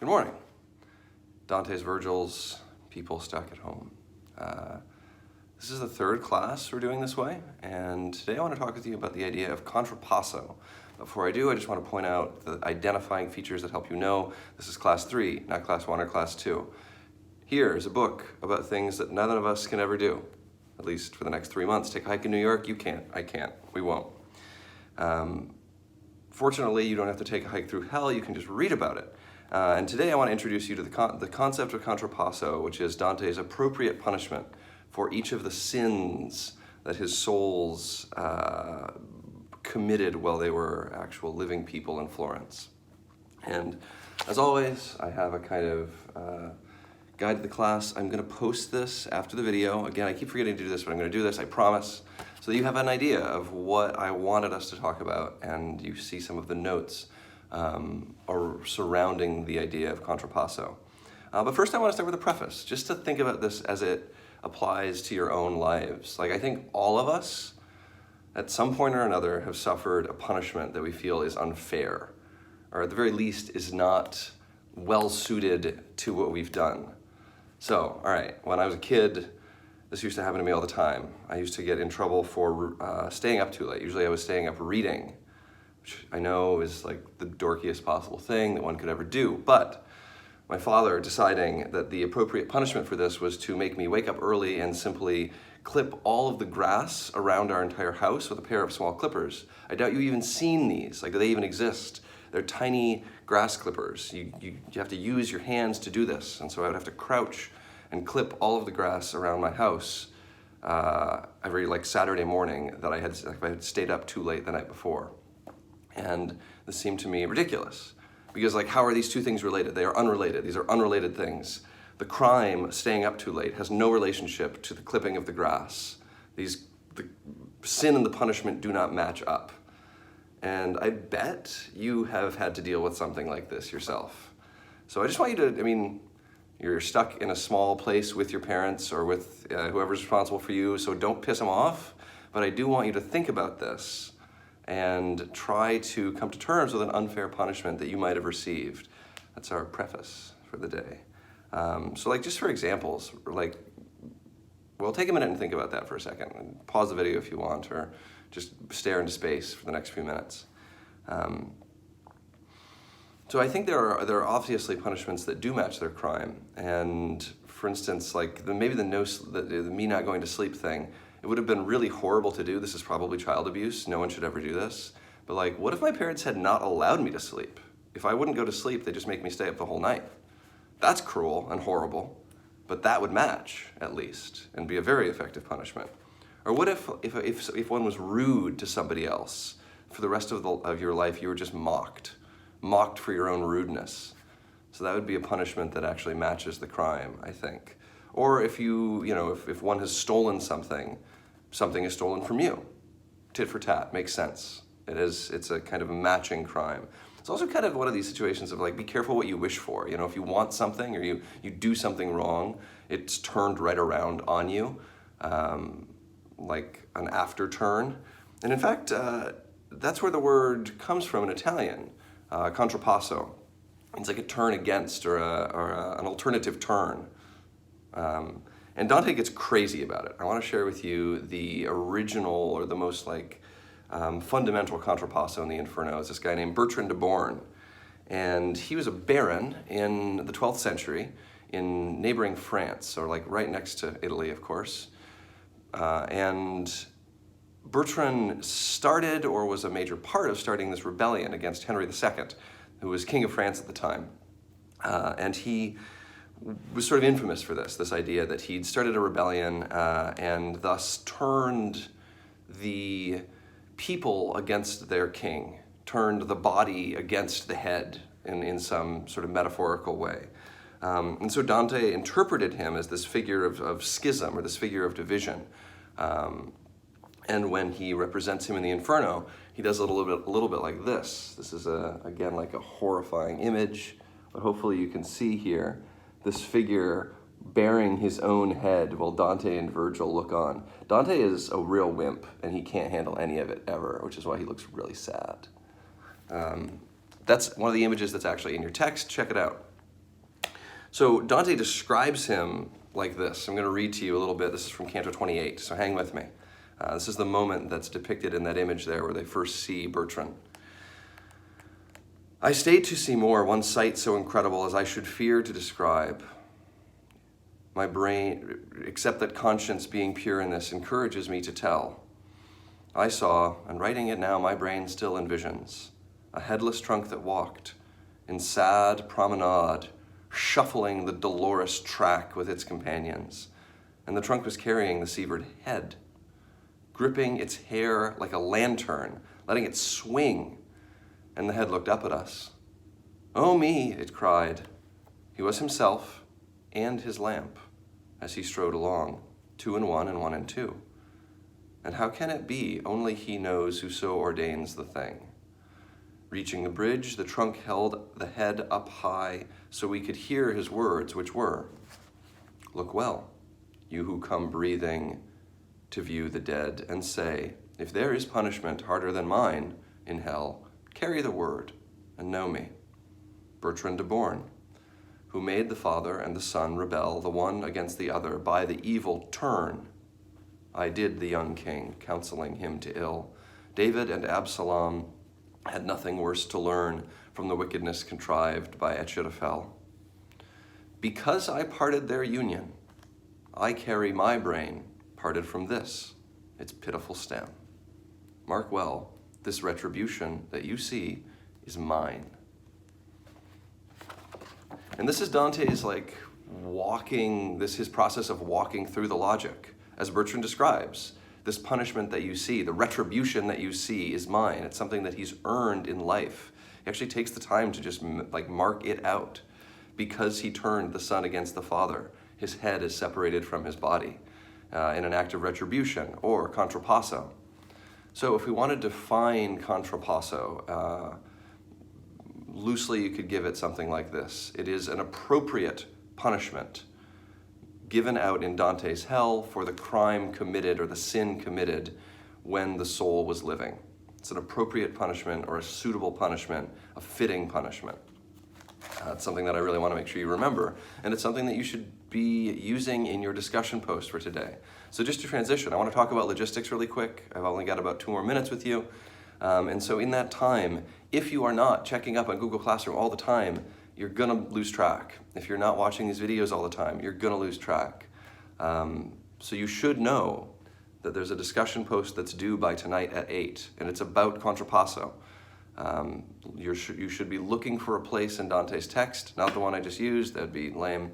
Good morning. Dante's Virgil's People Stuck at Home. This is the third class we're doing this way, and today I want to talk with you about the idea of contrapasso. Before I do, I just want to point out the identifying features that help you know this is class 3, not class 1 or class 2. Here is a book about things that none of us can ever do, at least for the next 3 months. Take a hike in New York, you can't, I can't, we won't. Fortunately, you don't have to take a hike through hell, you can just read about it. And today I want to introduce you to the concept of contrapasso, which is Dante's appropriate punishment for each of the sins that his souls committed while they were actual living people in Florence. And as always, I have a kind of guide to the class. I'm going to post this after the video. Again, I keep forgetting to do this, but I'm going to do this, I promise, so that you have an idea of what I wanted us to talk about, and you see some of the notes or surrounding the idea of contrapasso. But first I want to start with a preface, just to think about this as it applies to your own lives. Like, I think all of us, at some point or another, have suffered a punishment that we feel is unfair, or at the very least is not well suited to what we've done. So, all right, when I was a kid, this used to happen to me all the time. I used to get in trouble for staying up too late. Usually I was staying up reading, which I know is like the dorkiest possible thing that one could ever do, but my father deciding that the appropriate punishment for this was to make me wake up early and simply clip all of the grass around our entire house with a pair of small clippers. I doubt you've even seen these, like, do they even exist? They're tiny grass clippers. You have to use your hands to do this, and so I would have to crouch and clip all of the grass around my house every Saturday morning that I had stayed up too late the night before. And this seemed to me ridiculous, because how are these two things related? They are unrelated. These are unrelated things. The crime, staying up too late, has no relationship to the clipping of the grass. The sin and the punishment do not match up. And I bet you have had to deal with something like this yourself. So I just want you to, you're stuck in a small place with your parents or with whoever's responsible for you, so don't piss them off. But I do want you to think about this and try to come to terms with an unfair punishment that you might have received. That's our preface for the day. So just for examples, well, take a minute and think about that for a second. And pause the video if you want, or just stare into space for the next few minutes. So I think there are obviously punishments that do match their crime. And for instance, maybe the me not going to sleep thing, it would have been really horrible to do. This is probably child abuse. No one should ever do this. But what if my parents had not allowed me to sleep? If I wouldn't go to sleep, they'd just make me stay up the whole night. That's cruel and horrible, but that would match, at least, and be a very effective punishment. Or what if one was rude to somebody else? For the rest of your life, you were just mocked for your own rudeness. So that would be a punishment that actually matches the crime, I think. Or if if one has stolen something is stolen from you. Tit for tat, makes sense. It's a kind of a matching crime. It's also kind of one of these situations of be careful what you wish for. If you want something or you do something wrong, it's turned right around on you, like an after turn. And in fact, that's where the word comes from in Italian, contrapasso. It's like a turn against or an alternative turn. And Dante gets crazy about it. I want to share with you the original or the most fundamental contrapasso in the Inferno. Is this guy named Bertrand de Born. And he was a baron in the 12th century in neighboring France, or right next to Italy, of course. And Bertrand started, or was a major part of starting, this rebellion against Henry II, who was king of France at the time. And he was sort of infamous for this idea that he'd started a rebellion and thus turned the people against their king, turned the body against the head in some sort of metaphorical way. And so Dante interpreted him as this figure of schism, or this figure of division. And when he represents him in the Inferno, he does a little bit like this. This is, again, a horrifying image, but hopefully you can see here this figure bearing his own head while Dante and Virgil look on. Dante is a real wimp, and he can't handle any of it ever, which is why he looks really sad. That's one of the images that's actually in your text. Check it out. So Dante describes him like this. I'm going to read to you a little bit. This is from Canto 28, so hang with me. This is the moment that's depicted in that image there where they first see Bertrand. I stayed to see more, one sight so incredible as I should fear to describe. My brain, except that conscience being pure in this, encourages me to tell. I saw, and writing it now, my brain still envisions, a headless trunk that walked in sad promenade, shuffling the dolorous track with its companions, and the trunk was carrying the severed head, gripping its hair like a lantern, letting it swing, and the head looked up at us. Oh me, it cried. He was himself and his lamp as he strode along, 2 in 1 and 1 in 2. And how can it be? Only he knows who so ordains the thing. Reaching the bridge, the trunk held the head up high so we could hear his words, which were, look well, you who come breathing to view the dead, and say, if there is punishment harder than mine in hell, carry the word and know me. Bertrand de Born, who made the Father and the Son rebel, the one against the other, by the evil turn. I did the young king, counseling him to ill. David and Absalom had nothing worse to learn from the wickedness contrived by Achitophel. Because I parted their union, I carry my brain parted from this, its pitiful stem. Mark well, this retribution that you see is mine. And this is Dante's his process of walking through the logic. As Bertrand describes, this punishment that you see, the retribution that you see is mine. It's something that he's earned in life. He actually takes the time to just mark it out. Because he turned the Son against the Father, his head is separated from his body in an act of retribution, or contrapasso. So if we wanted to define contrapasso, loosely you could give it something like this. It is an appropriate punishment given out in Dante's hell for the crime committed or the sin committed when the soul was living. It's an appropriate punishment or a suitable punishment, a fitting punishment. It's something that I really want to make sure you remember, and it's something that you should be using in your discussion post for today. So just to transition, I want to talk about logistics really quick. I've only got about 2 more minutes with you. And so in that time, if you are not checking up on Google Classroom all the time, you're going to lose track. If you're not watching these videos all the time, you're going to lose track. So you should know that there's a discussion post that's due by tonight at 8, and it's about Contrapasso. You should be looking for a place in Dante's text, not the one I just used, that'd be lame,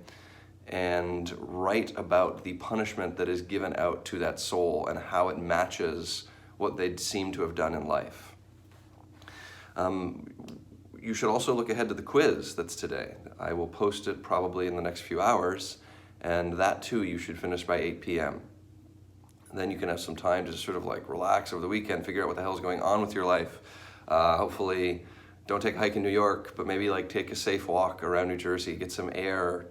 and write about the punishment that is given out to that soul and how it matches what they'd seem to have done in life. You should also look ahead to the quiz that's today. I will post it probably in the next few hours, and that too you should finish by 8 p.m. And then you can have some time to sort of relax over the weekend, figure out what the hell is going on with your life. Hopefully don't take a hike in New York, but maybe take a safe walk around New Jersey, get some air.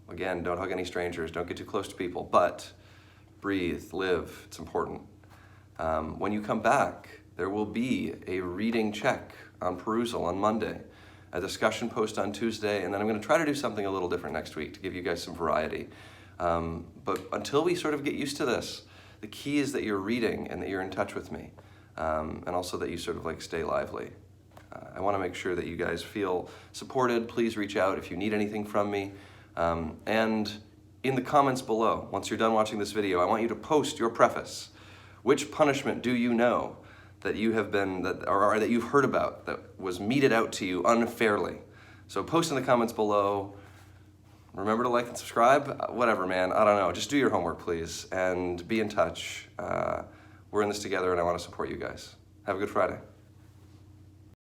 Again, don't hug any strangers, don't get too close to people, but breathe, live, it's important. When you come back, there will be a reading check on perusal on Monday, a discussion post on Tuesday, and then I'm going to try to do something a little different next week to give you guys some variety. But until we sort of get used to this, the key is that you're reading and that you're in touch with me, and also that you sort of stay lively. I want to make sure that you guys feel supported. Please reach out if you need anything from me. And in the comments below, once you're done watching this video, I want you to post your preface. Which punishment do you know that you have been, or that you've heard about, that was meted out to you unfairly? So post in the comments below. Remember to like and subscribe. Whatever, man. I don't know. Just do your homework, please, and be in touch. We're in this together, and I want to support you guys. Have a good Friday.